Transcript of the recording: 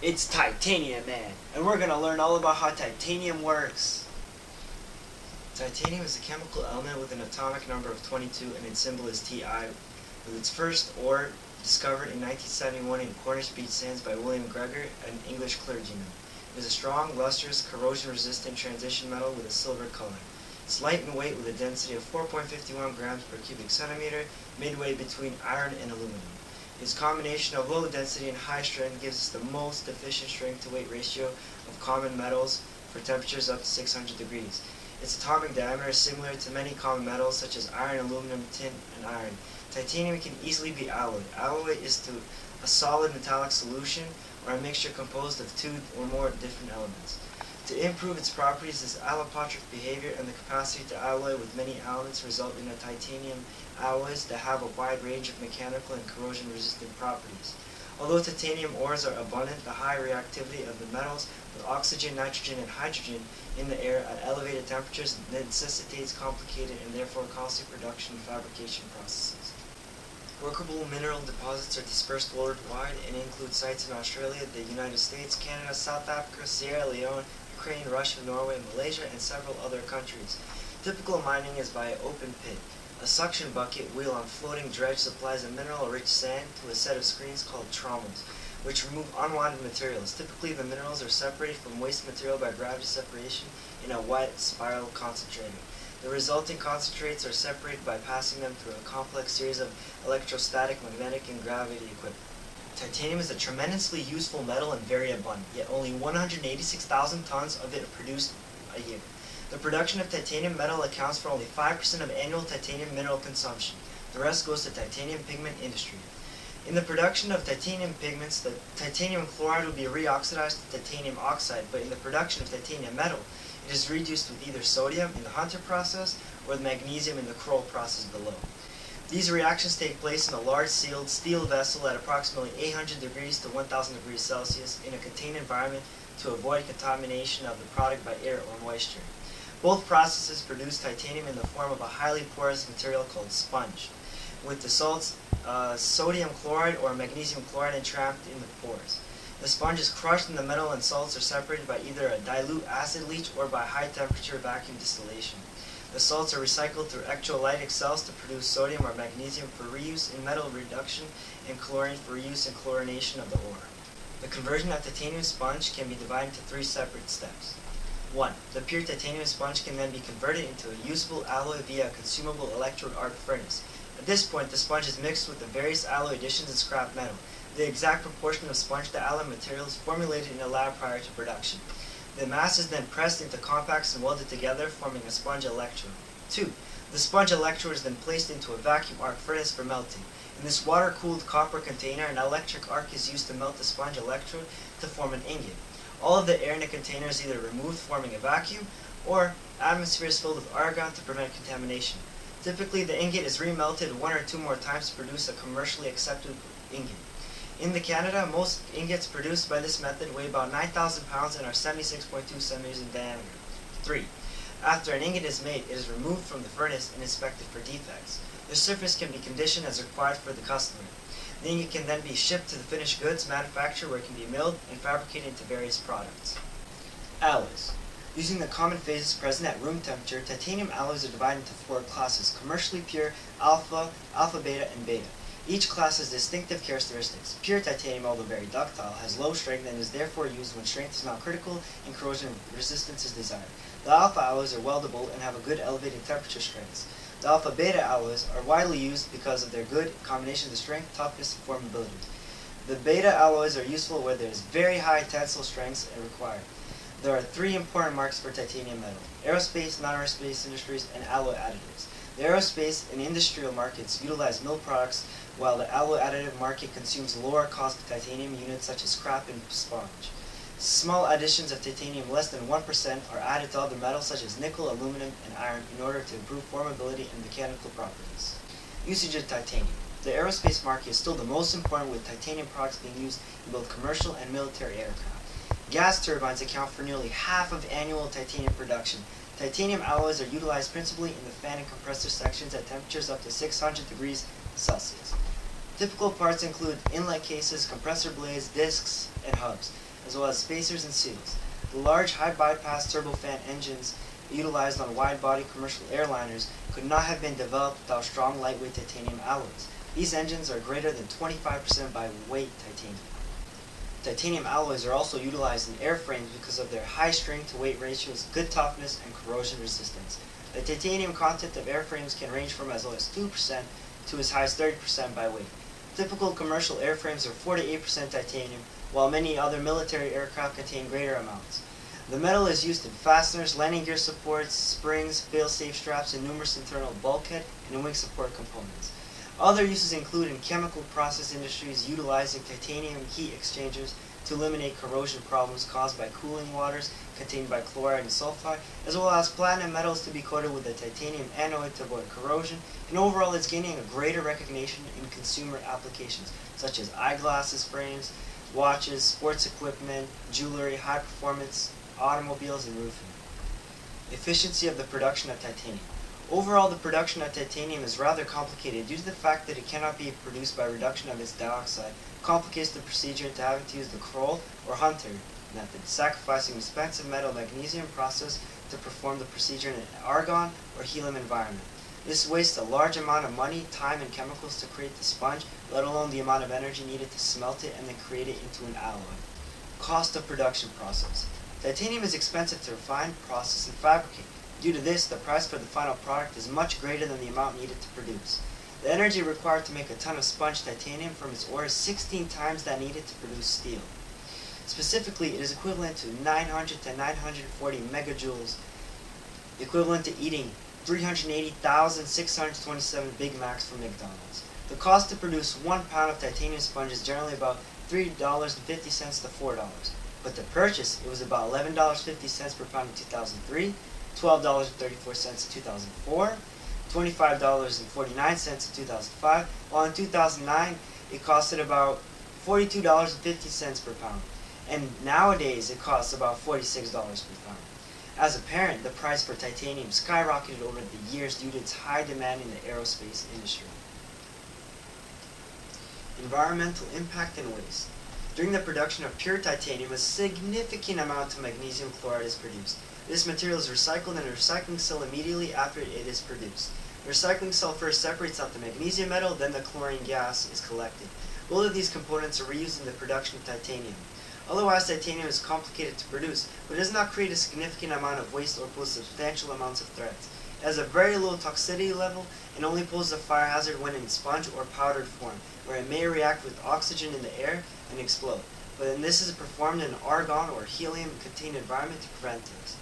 It's Titanium Man, and we're going to learn all about how titanium works. Titanium is a chemical element with an atomic number of 22 and its symbol is Ti, with its first ore discovered in 1971 in Cornish beach sands by William Gregor, an English clergyman. It is a strong, lustrous, corrosion-resistant transition metal with a silver color. It's light in weight with a density of 4.51 grams per cubic centimeter, midway between iron and aluminum. Its combination of low density and high strength gives us the most efficient strength-to-weight ratio of common metals for temperatures up to 600 degrees. Its atomic diameter is similar to many common metals such as iron, aluminum, tin, and iron. Titanium can easily be alloyed. Alloy is to a solid metallic solution or a mixture composed of two or more different elements. To improve its properties, this allopatric behavior and the capacity to alloy with many elements result in titanium alloys that have a wide range of mechanical and corrosion-resistant properties. Although titanium ores are abundant, the high reactivity of the metals with oxygen, nitrogen, and hydrogen in the air at elevated temperatures necessitates complicated and therefore costly production and fabrication processes. Workable mineral deposits are dispersed worldwide and include sites in Australia, the United States, Canada, South Africa, Sierra Leone, Ukraine, Russia, Norway, Malaysia, and several other countries. Typical mining is by open pit. A suction bucket wheel on floating dredge supplies a mineral-rich sand to a set of screens called trommels, which remove unwanted materials. Typically, the minerals are separated from waste material by gravity separation in a wet spiral concentrator. The resulting concentrates are separated by passing them through a complex series of electrostatic, magnetic, and gravity equipment. Titanium is a tremendously useful metal and very abundant, yet only 186,000 tons of it are produced a year. The production of titanium metal accounts for only 5% of annual titanium mineral consumption. The rest goes to titanium pigment industry. In the production of titanium pigments, the titanium chloride will be reoxidized to titanium oxide, but in the production of titanium metal, it is reduced with either sodium in the Hunter process or the magnesium in the Kroll process below. These reactions take place in a large sealed steel vessel at approximately 800 degrees to 1000 degrees Celsius in a contained environment to avoid contamination of the product by air or moisture. Both processes produce titanium in the form of a highly porous material called sponge, with the salts sodium chloride or magnesium chloride entrapped in the pores. The sponge is crushed and the metal and salts are separated by either a dilute acid leach or by high temperature vacuum distillation. The salts are recycled through electrolytic cells to produce sodium or magnesium for reuse in metal reduction and chlorine for reuse in chlorination of the ore. The conversion of titanium sponge can be divided into three separate steps. 1. The pure titanium sponge can then be converted into a usable alloy via a consumable electrode arc furnace. At this point, the sponge is mixed with the various alloy additions and scrap metal. The exact proportion of sponge to alloy material is formulated in a lab prior to production. The mass is then pressed into compacts and welded together, forming a sponge electrode. 2. The sponge electrode is then placed into a vacuum arc furnace for melting. In this water-cooled copper container, an electric arc is used to melt the sponge electrode to form an ingot. All of the air in the container is either removed, forming a vacuum, or atmosphere is filled with argon to prevent contamination. Typically, the ingot is remelted one or two more times to produce a commercially acceptable ingot. In Canada, most ingots produced by this method weigh about 9,000 pounds and are 76.2 centimeters in diameter. 3. After an ingot is made, it is removed from the furnace and inspected for defects. The surface can be conditioned as required for the customer. The ingot can then be shipped to the finished goods manufacturer where it can be milled and fabricated into various products. Alloys. Using the common phases present at room temperature, titanium alloys are divided into four classes: commercially pure, alpha, alpha beta, and beta. Each class has distinctive characteristics. Pure titanium, although very ductile, has low strength and is therefore used when strength is not critical and corrosion resistance is desired. The alpha alloys are weldable and have a good elevated temperature strengths. The alpha beta alloys are widely used because of their good combination of strength, toughness, and formability. The beta alloys are useful where there is very high tensile strengths required. There are three important markets for titanium metal: aerospace, non-aerospace industries, and alloy additives. The aerospace and industrial markets utilize mill products, while the alloy additive market consumes lower cost titanium units such as scrap and sponge. Small additions of titanium less than 1% are added to other metals such as nickel, aluminum, and iron in order to improve formability and mechanical properties. Usage of titanium. The aerospace market is still the most important, with titanium products being used in both commercial and military aircraft. Gas turbines account for nearly half of annual titanium production. Titanium alloys are utilized principally in the fan and compressor sections at temperatures up to 600 degrees Celsius. Typical parts include inlet cases, compressor blades, discs, and hubs. as well as spacers and seals. The large high-bypass turbofan engines utilized on wide-body commercial airliners could not have been developed without strong lightweight titanium alloys. These engines are greater than 25% by weight titanium. Titanium alloys are also utilized in airframes because of their high strength-to-weight ratios, good toughness, and corrosion resistance. The titanium content of airframes can range from as low as 2% to as high as 30% by weight. Typical commercial airframes are 4 to 8% titanium, while many other military aircraft contain greater amounts. The metal is used in fasteners, landing gear supports, springs, fail-safe straps, and numerous internal bulkhead and wing support components. Other uses include in chemical process industries utilizing titanium heat exchangers to eliminate corrosion problems caused by cooling waters contained by chloride and sulfide, as well as platinum metals to be coated with a titanium anode to avoid corrosion, and overall it's gaining a greater recognition in consumer applications such as eyeglasses frames, watches, sports equipment, jewelry, high performance, automobiles, and roofing. Efficiency of the production of titanium. Overall, the production of titanium is rather complicated due to the fact that it cannot be produced by reduction of its dioxide, complicates the procedure into having to use the Kroll or Hunter method, sacrificing expensive metal magnesium process to perform the procedure in an argon or helium environment. This wastes a large amount of money, time, and chemicals to create the sponge, let alone the amount of energy needed to smelt it and then create it into an alloy. Cost of production process. Titanium is expensive to refine, process, and fabricate. Due to this, the price for the final product is much greater than the amount needed to produce. The energy required to make a ton of sponge titanium from its ore is 16 times that needed to produce steel. Specifically, it is equivalent to 900 to 940 megajoules, equivalent to eating 380,627 Big Macs from McDonald's. The cost to produce 1 pound of titanium sponge is generally about $3.50 to $4, but to purchase it was about $11.50 per pound in 2003, $12.34 in 2004, $25.49 in 2005, while in 2009 it costed about $42.50 per pound, and nowadays it costs about $46 per pound. As apparent, the price for titanium skyrocketed over the years due to its high demand in the aerospace industry. Environmental impact and waste. During the production of pure titanium, a significant amount of magnesium chloride is produced. This material is recycled in a recycling cell immediately after it is produced. The recycling cell first separates out the magnesium metal, then the chlorine gas is collected. Both of these components are reused in the production of titanium. Otherwise, titanium is complicated to produce, but it does not create a significant amount of waste or pose substantial amounts of threats. It has a very low toxicity level and only poses a fire hazard when in sponge or powdered form, where it may react with oxygen in the air and explode. But then this is performed in an argon or helium-contained environment to prevent this.